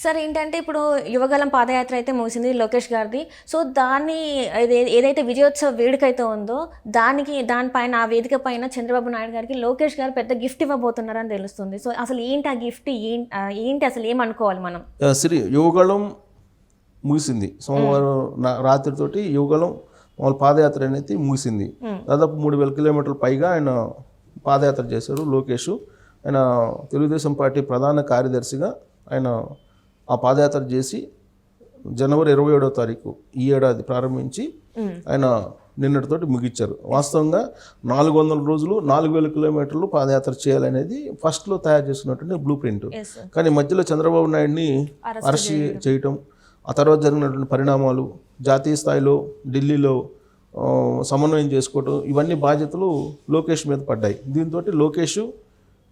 Sir ఏంటంటే ఇప్పుడు యువగలం పాదయాత్ర అయితే ముగిసింది లోకేష్ గారిది. సో దాన్ని ఏదైతే విజయోత్సవ వేడుక అయితే ఉందో దానిపైన ఆ వేదిక పైన చంద్రబాబు నాయుడు గారికి లోకేష్ గారు పెద్ద గిఫ్ట్ ఇవ్వబోతున్నారని తెలుస్తుంది. సో అసలు ఏంటి ఆ గిఫ్ట్, ఏంటి అసలు ఏమనుకోవాలి మనం? సరే, యువగళం ముగిసింది సోమవారం రాత్రితోటి. యువగళం వాళ్ళ పాదయాత్ర అనేది ముగిసింది. దాదాపు 3,000 కిలోమీటర్ల పైగా ఆయన పాదయాత్ర చేశారు లోకేష్. ఆయన తెలుగుదేశం పార్టీ ప్రధాన కార్యదర్శిగా ఆయన ఆ పాదయాత్ర చేసి జనవరి 27వ తారీఖు ఈ ఏడాది ప్రారంభించి ఆయన నిన్నటితోటి ముగించారు. వాస్తవంగా 400 రోజులు 4,000 కిలోమీటర్లు పాదయాత్ర చేయాలనేది ఫస్ట్లో తయారు చేసినటువంటి బ్లూ ప్రింట్. కానీ మధ్యలో చంద్రబాబు నాయుడిని అరెస్ట్ చేయటం, ఆ తర్వాత జరిగినటువంటి పరిణామాలు, జాతీయ స్థాయిలో ఢిల్లీలో సమన్వయం చేసుకోవటం, ఇవన్నీ బాధ్యతలు లోకేష్ మీద పడ్డాయి. దీంతో లోకేష్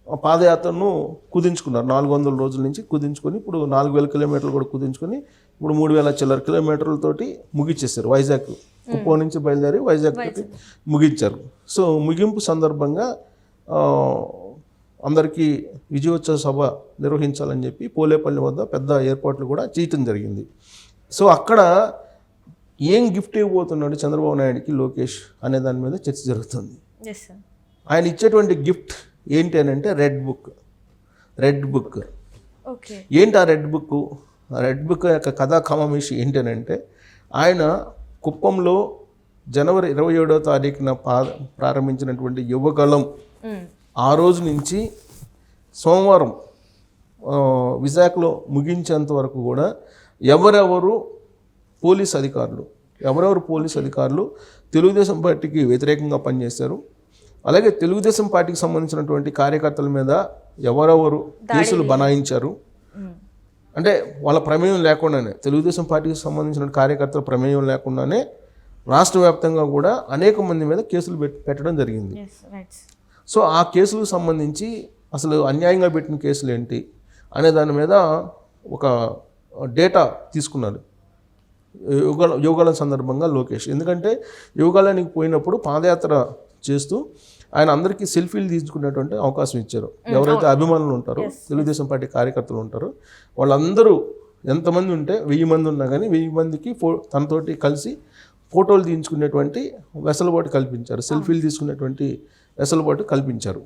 పాదయాత్రను కుదించుకున్నారు. 400 రోజుల నుంచి కుదించుకొని ఇప్పుడు 4,000 కిలోమీటర్లు కూడా కుదించుకొని ఇప్పుడు 3,000 చిల్లర కిలోమీటర్లతోటి ముగించేశారు. వైజాగ్ కుప్పం నుంచి బయలుదేరి వైజాగ్ తోటి ముగించారు. సో ముగింపు సందర్భంగా అందరికీ విజయోత్సవ సభ నిర్వహించాలని చెప్పి పోలేపల్లి వద్ద పెద్ద ఏర్పాట్లు కూడా చేయటం జరిగింది. సో అక్కడ ఏం గిఫ్ట్ ఇవ్వబోతున్నాడు చంద్రబాబు నాయుడికి లోకేష్ అనే దాని మీద చర్చ జరుగుతుంది. ఆయన ఇచ్చేటువంటి గిఫ్ట్ ఏంటి అని అంటే రెడ్ బుక్. ఏంటి ఆ రెడ్ బుక్? రెడ్ బుక్ యొక్క కథా కమమిషి ఏంటి అని అంటే, ఆయన కుప్పంలో జనవరి 27వ తారీఖున ప్రారంభించినటువంటి యువగళం ఆ రోజు నుంచి సోమవారం విశాఖలో ముగించేంత వరకు కూడా ఎవరెవరు పోలీస్ అధికారులు తెలుగుదేశం పార్టీకి వ్యతిరేకంగా పనిచేశారు, అలాగే తెలుగుదేశం పార్టీకి సంబంధించినటువంటి కార్యకర్తల మీద ఎవరెవరు కేసులు బనాయించారు, అంటే వాళ్ళ ప్రమేయం లేకుండానే, తెలుగుదేశం పార్టీకి సంబంధించిన కార్యకర్తల ప్రమేయం లేకుండానే రాష్ట్ర వ్యాప్తంగా కూడా అనేక మంది మీద కేసులు పెట్టడం జరిగింది. సో ఆ కేసులకు సంబంధించి అసలు అన్యాయంగా పెట్టిన కేసులు ఏంటి అనే దాని మీద ఒక డేటా తీసుకున్నాడు యువగళం సందర్భంగా లోకేష్. ఎందుకంటే యువగళానికి పోయినప్పుడు పాదయాత్ర చేస్తూ ఆయన అందరికీ సెల్ఫీలు తీసుకునేటువంటి అవకాశం ఇచ్చారు. ఎవరైతే అభిమానులు ఉంటారో, తెలుగుదేశం పార్టీ కార్యకర్తలు ఉంటారో, వాళ్ళందరూ ఎంతమంది ఉంటే 1000 మంది ఉన్నా కానీ 1000 మందికి తనతోటి కలిసి ఫోటోలు తీయించుకునేటువంటి వెసులుబాటు కల్పించారు, సెల్ఫీలు తీసుకునేటువంటి వెసులుబాటు కల్పించారు.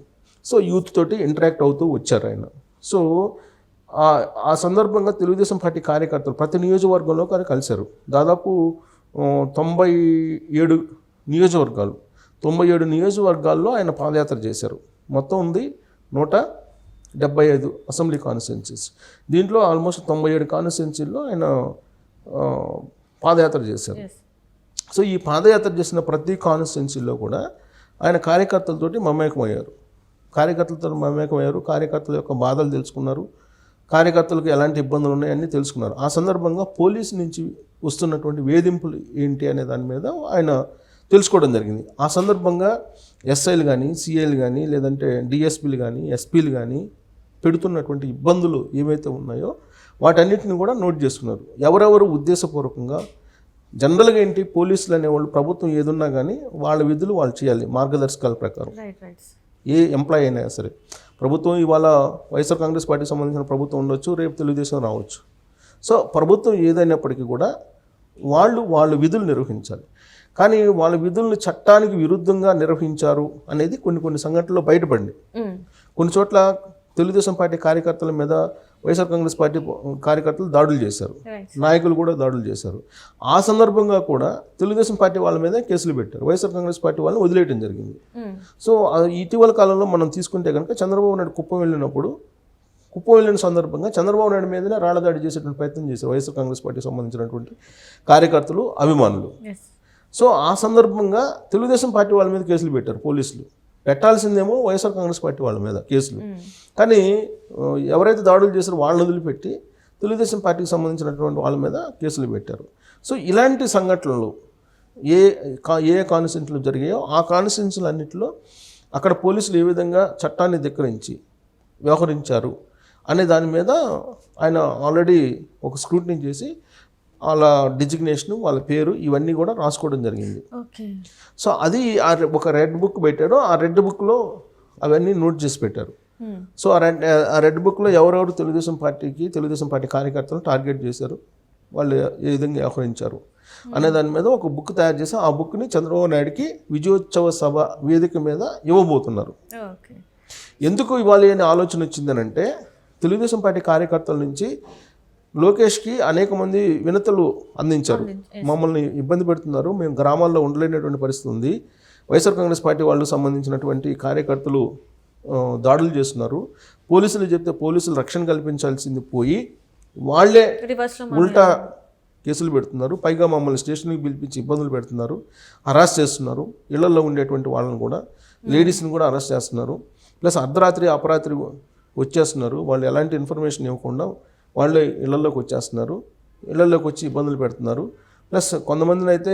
సో యూత్ తోటి ఇంటరాక్ట్ అవుతూ వచ్చారు ఆయన. సో ఆ సందర్భంగా తెలుగుదేశం పార్టీ కార్యకర్తలు ప్రతి నియోజకవర్గంలో కానీ కలిశారు. దాదాపు 97 నియోజకవర్గాల్లో ఆయన పాదయాత్ర చేశారు. మొత్తం ఉంది 175 అసెంబ్లీ కాన్స్టిట్యున్సీస్. దీంట్లో ఆల్మోస్ట్ 97 కాన్స్టిట్యున్సీల్లో ఆయన పాదయాత్ర చేశారు. సో ఈ పాదయాత్ర చేసిన ప్రతి కాన్స్టిట్యున్సీలో కూడా ఆయన కార్యకర్తలతోటి మమేకమయ్యారు. కార్యకర్తల యొక్క బాధలు తెలుసుకున్నారు, కార్యకర్తలకు ఎలాంటి ఇబ్బందులు ఉన్నాయని తెలుసుకున్నారు. ఆ సందర్భంగా పోలీసు నుంచి వస్తున్నటువంటి వేధింపులు ఏంటి అనే దాని మీద ఆయన తెలుసుకోవడం జరిగింది. ఆ సందర్భంగా ఎస్ఐలు కానీ, సిఐలు కానీ, లేదంటే డిఎస్పీలు కానీ, ఎస్పీలు కానీ పెడుతున్నటువంటి ఇబ్బందులు ఏవైతే ఉన్నాయో వాటన్నిటిని కూడా నోట్ చేసుకున్నారు. ఎవరెవరు ఉద్దేశపూర్వకంగా, జనరల్గా ఏంటి, పోలీసులు అనేవాళ్ళు ప్రభుత్వం ఏదున్నా కానీ వాళ్ళ విధులు వాళ్ళు చేయాలి మార్గదర్శకాల ప్రకారం. ఏ ఎంప్లాయీ అయినా సరే, ప్రభుత్వం ఇవాళ వైఎస్ఆర్ కాంగ్రెస్ పార్టీకి సంబంధించిన ప్రభుత్వం ఉండొచ్చు, రేపు తెలుగుదేశం రావచ్చు. సో ప్రభుత్వం ఏదైనప్పటికీ కూడా వాళ్ళ విధులు నిర్వహించాలి. కానీ వాళ్ళ విధులను చట్టానికి విరుద్ధంగా నిర్వహించారు అనేది కొన్ని సంఘటనలో బయటపడింది. కొన్ని చోట్ల తెలుగుదేశం పార్టీ కార్యకర్తల మీద వైఎస్ఆర్ కాంగ్రెస్ పార్టీ కార్యకర్తలు దాడులు చేశారు, నాయకులు కూడా దాడులు చేశారు. ఆ సందర్భంగా కూడా తెలుగుదేశం పార్టీ వాళ్ళ మీద కేసులు పెట్టారు, వైఎస్ఆర్ కాంగ్రెస్ పార్టీ వాళ్ళని వదిలేయడం జరిగింది. సో ఇటీవల కాలంలో మనం తీసుకుంటే కనుక చంద్రబాబు నాయుడు కుప్పం వెళ్ళిన సందర్భంగా చంద్రబాబు నాయుడు మీదనే రాళ్లదాడి చేసేటువంటి ప్రయత్నం చేశారు వైఎస్ఆర్ కాంగ్రెస్ పార్టీకి సంబంధించినటువంటి కార్యకర్తలు, అభిమానులు. సో ఆ సందర్భంగా తెలుగుదేశం పార్టీ వాళ్ళ మీద కేసులు పెట్టారు పోలీసులు. పెట్టాల్సిందేమో వైఎస్ఆర్ కాంగ్రెస్ పార్టీ వాళ్ళ మీద కేసులు. కానీ ఎవరైతే దాడులు చేశారో వాళ్ళని వదిలిపెట్టి తెలుగుదేశం పార్టీకి సంబంధించినటువంటి వాళ్ళ మీద కేసులు పెట్టారు. సో ఇలాంటి సంఘటనలు ఏ కాన్స్టిట్యున్సీలు జరిగాయో ఆ కాన్స్టిట్యున్సీలు అన్నింటిలో అక్కడ పోలీసులు ఏ విధంగా చట్టాన్ని ధిక్కరించి వ్యవహరించారు అనే దాని మీద ఆయన ఆల్రెడీ ఒక స్క్రూటినీ చేసి వాళ్ళ డిజిగ్నేషన్, వాళ్ళ పేరు, ఇవన్నీ కూడా రాసుకోవడం జరిగింది. సో అది ఒక రెడ్ బుక్ పెట్టారు. ఆ రెడ్ బుక్లో అవన్నీ నోట్ చేసి పెట్టారు. సో ఆ రెడ్ బుక్లో ఎవరెవరు తెలుగుదేశం పార్టీ కార్యకర్తలను టార్గెట్ చేశారు, వాళ్ళు ఏ విధంగా వ్యవహరించారు అనే దాని మీద ఒక బుక్ తయారు చేసి ఆ బుక్ని చంద్రబాబు నాయుడుకి విజయోత్సవ సభ వేదిక మీద ఇవ్వబోతున్నారు. ఎందుకు ఇవ్వాలి అనే ఆలోచన వచ్చిందనంటే, తెలుగుదేశం పార్టీ కార్యకర్తల నుంచి లోకేష్కి అనేక మంది వినతులు అందించారు. మమ్మల్ని ఇబ్బంది పెడుతున్నారు, మేము గ్రామాల్లో ఉండలేనటువంటి పరిస్థితి ఉంది, వైఎస్ఆర్ కాంగ్రెస్ పార్టీ వాళ్ళు సంబంధించినటువంటి కార్యకర్తలు దాడులు చేస్తున్నారు, పోలీసులు చెప్తే పోలీసులు రక్షణ కల్పించాల్సింది పోయి వాళ్ళే ఉల్టా కేసులు పెడుతున్నారు, పైగా మమ్మల్ని స్టేషన్కి పిలిపించి ఇబ్బందులు పెడుతున్నారు, అరెస్ట్ చేస్తున్నారు, ఇళ్లలో ఉండేటువంటి వాళ్ళని కూడా, లేడీస్ని కూడా అరెస్ట్ చేస్తున్నారు, ప్లస్ అర్ధరాత్రి అపరాత్రి వచ్చేస్తున్నారు, వాళ్ళు ఎలాంటి ఇన్ఫర్మేషన్ ఇవ్వకుండా వాళ్ళే ఇళ్లలోకి వచ్చేస్తున్నారు, ఇళ్లలోకి వచ్చి ఇబ్బందులు పెడుతున్నారు, ప్లస్ కొంతమందిని అయితే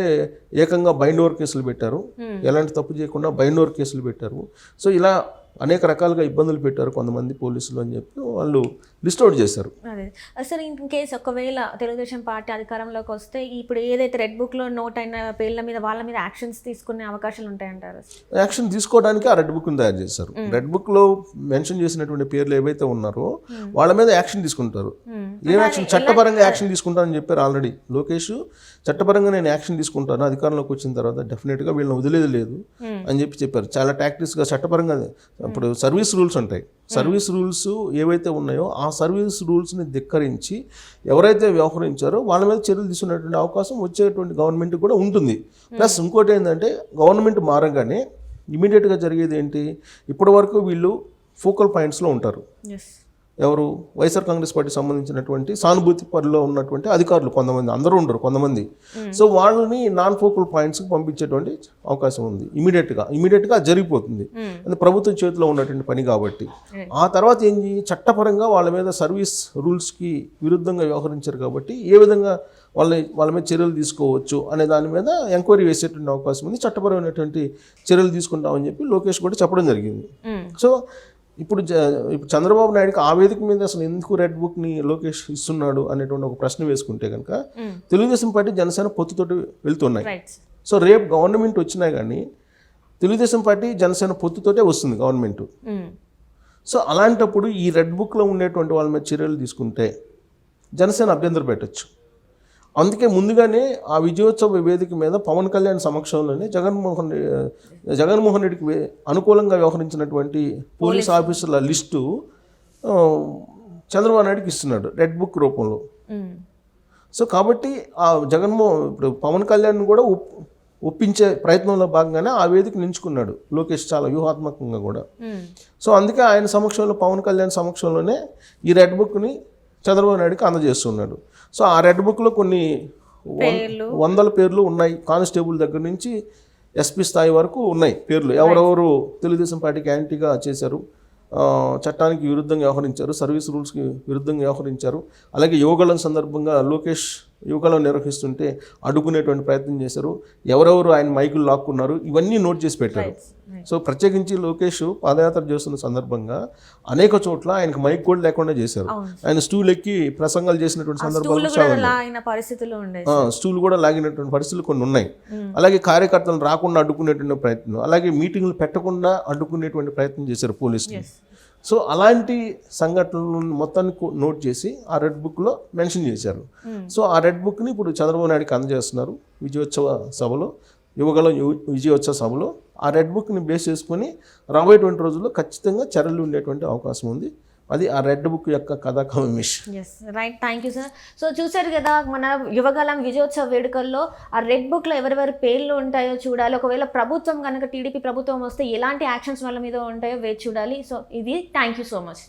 ఏకంగా బైండ్ ఓవర్ కేసులు పెట్టారు, ఎలాంటి తప్పు చేయకుండా బైండ్ ఓవర్ కేసులు పెట్టారు. సో ఇలా అనేక రకాలుగా ఇబ్బందులు పెట్టారు కొంతమంది పోలీసులు అని చెప్పి వాళ్ళు లిస్ట్ అవుట్ చేశారు. అదే సార్, ఇన్ కేసు ఒకవేళ తెలుగుదేశం పార్టీ అధికారంలోకి వస్తే ఇప్పుడు ఏదైతే రెడ్ బుక్లో నోట్ అయిన పేర్ల మీద వాళ్ళ మీద యాక్షన్స్ తీసుకునే అవకాశాలు ఉంటాయంటారు? యాక్షన్ తీసుకోవడానికి ఆ రెడ్ బుక్ని తయారు చేశారు. రెడ్ బుక్లో మెన్షన్ చేసినటువంటి పేర్లు ఏవైతే ఉన్నారో వాళ్ళ మీద యాక్షన్ తీసుకుంటారు. ఏం యాక్షన్? చట్టపరంగా యాక్షన్ తీసుకుంటానని చెప్పారు ఆల్రెడీ లోకేష్. చట్టపరంగా నేను యాక్షన్ తీసుకుంటాను, అధికారంలోకి వచ్చిన తర్వాత డెఫినెట్గా వీళ్ళని వదిలేదు లేదు అని చెప్పారు. చాలా టాక్టిక్స్గా చట్టపరంగా. ఇప్పుడు సర్వీస్ రూల్స్ ఉంటాయి, సర్వీస్ రూల్స్ ఏవైతే ఉన్నాయో ఆ సర్వీస్ రూల్స్ని ధిక్కరించి ఎవరైతే వ్యవహరించారో వాళ్ళ మీద చర్యలు తీసుకునేటువంటి అవకాశం వచ్చేటువంటి గవర్నమెంట్ కూడా ఉంటుంది. ప్లస్ ఇంకోటి ఏంటంటే, గవర్నమెంట్ మారగానే ఇమీడియట్గా జరిగేది ఏంటి, ఇప్పటి వరకు వీళ్ళు ఫోకల్ పాయింట్స్లో ఉంటారు. ఎవరు? వైఎస్ఆర్ కాంగ్రెస్ పార్టీ సంబంధించినటువంటి సానుభూతి పరిలో ఉన్నటువంటి అధికారులు కొంతమంది, అందరూ ఉండరు కొంతమంది. సో వాళ్ళని నాన్ ఫోకల్ పాయింట్స్కి పంపించేటువంటి అవకాశం ఉంది. ఇమీడియట్గా జరిగిపోతుంది, అది ప్రభుత్వం చేతిలో ఉన్నటువంటి పని కాబట్టి. ఆ తర్వాత ఏంటి, చట్టపరంగా వాళ్ళ మీద సర్వీస్ రూల్స్కి విరుద్ధంగా వ్యవహరించారు కాబట్టి ఏ విధంగా వాళ్ళ మీద చర్యలు తీసుకోవచ్చు అనే దాని మీద ఎంక్వైరీ వేసేటువంటి అవకాశం ఉంది. చట్టపరమైనటువంటి చర్యలు తీసుకుంటామని చెప్పి లోకేష్ కూడా చెప్పడం జరిగింది. సో ఇప్పుడు చంద్రబాబు నాయుడుకి ఆ వేదిక మీద అసలు ఎందుకు రెడ్ బుక్ని లోకేష్ ఇస్తున్నాడు అనేటువంటి ఒక ప్రశ్న వేసుకుంటే కనుక, తెలుగుదేశం పార్టీ జనసేన పొత్తుతోటి వెళ్తున్నాయి. సో రేపు గవర్నమెంట్ వచ్చినా కానీ తెలుగుదేశం పార్టీ జనసేన పొత్తుతోటే వస్తుంది గవర్నమెంట్. సో అలాంటప్పుడు ఈ రెడ్ బుక్లో ఉండేటువంటి వాళ్ళ మీద చర్యలు తీసుకుంటే జనసేన అభ్యంతరం పెట్టచ్చు. అందుకే ముందుగానే ఆ విజయోత్సవ వేదిక మీద పవన్ కళ్యాణ్ సమక్షంలోనే జగన్మోహన్ రెడ్డికి అనుకూలంగా వ్యవహరించినటువంటి పోలీస్ ఆఫీసర్ల లిస్టు చంద్రబాబు నాయుడుకి ఇస్తున్నాడు రెడ్ బుక్ రూపంలో. సో కాబట్టి ఆ ఇప్పుడు పవన్ కళ్యాణ్ కూడా ఒప్పించే ప్రయత్నంలో భాగంగానే ఆ వేదిక నించుకున్నాడు లోకేష్, చాలా వ్యూహాత్మకంగా కూడా. సో అందుకే ఆయన సమక్షంలో, పవన్ కళ్యాణ్ సమక్షంలోనే ఈ రెడ్ బుక్ని చంద్రబాబు నాయుడుకి అందజేస్తున్నాడు. సో ఆ రెడ్ బుక్లో కొన్ని వందల పేర్లు ఉన్నాయి, కానిస్టేబుల్ దగ్గర నుంచి ఎస్పీ స్థాయి వరకు ఉన్నాయి పేర్లు. ఎవరెవరు తెలుగుదేశం పార్టీకి యాంటీగా చేశారు, చట్టానికి విరుద్ధంగా వ్యవహరించారు, సర్వీస్ రూల్స్కి విరుద్ధంగా వ్యవహరించారు, అలాగే యువగళం సందర్భంగా లోకేష్ యువగళం నిర్వహిస్తుంటే అడ్డుకునేటువంటి ప్రయత్నం చేశారు, ఎవరెవరు ఆయన మైకులు లాక్కున్నారు, ఇవన్నీ నోట్ చేసి పెట్టారు. సో ప్రత్యేకించి లోకేష్ పాదయాత్ర చేస్తున్న సందర్భంగా అనేక చోట్ల ఆయనకు మైక్ కూడా లేకుండా చేశారు. ఆయన స్టూల్ ఎక్కి ప్రసంగాలు చేసినటువంటి సందర్భాలు స్టూల్ కూడా లాగినటువంటి పరిస్థితులు కొన్ని ఉన్నాయి. అలాగే కార్యకర్తలను రాకుండా అడ్డుకునేటువంటి ప్రయత్నం, అలాగే మీటింగ్లు పెట్టకుండా అడ్డుకునేటువంటి ప్రయత్నం చేశారు పోలీసులు. సో అలాంటి సంఘటనలను మొత్తాన్ని నోట్ చేసి ఆ రెడ్ బుక్లో మెన్షన్ చేశారు. సో ఆ రెడ్ బుక్ని ఇప్పుడు చంద్రబాబు నాయుడుకి అందజేస్తున్నారు విజయోత్సవ సభలో, యువగళం విజయోత్సవ సభలో. ఆ రెడ్ బుక్ని బేస్ చేసుకొని రాబోయేటువంటి రోజుల్లో ఖచ్చితంగా చర్యలు ఉండేటువంటి అవకాశం ఉంది. అది ఆ రెడ్ బుక్ యొక్క కథాకమిష్. Right, thank you sir. So చూసారు కదా, మన యువగళం విజయోత్సవ వేడుకల్లో ఆ రెడ్ బుక్లో ఎవరెవరి పేర్లు ఉంటాయో చూడాలి. ఒకవేళ ప్రభుత్వం కనుక టీడీపీ ప్రభుత్వం వస్తే ఎలాంటి యాక్షన్స్ వాళ్ళ మీద ఉంటాయో వేచి చూడాలి. సో ఇది, థ్యాంక్ యూ సో మచ్.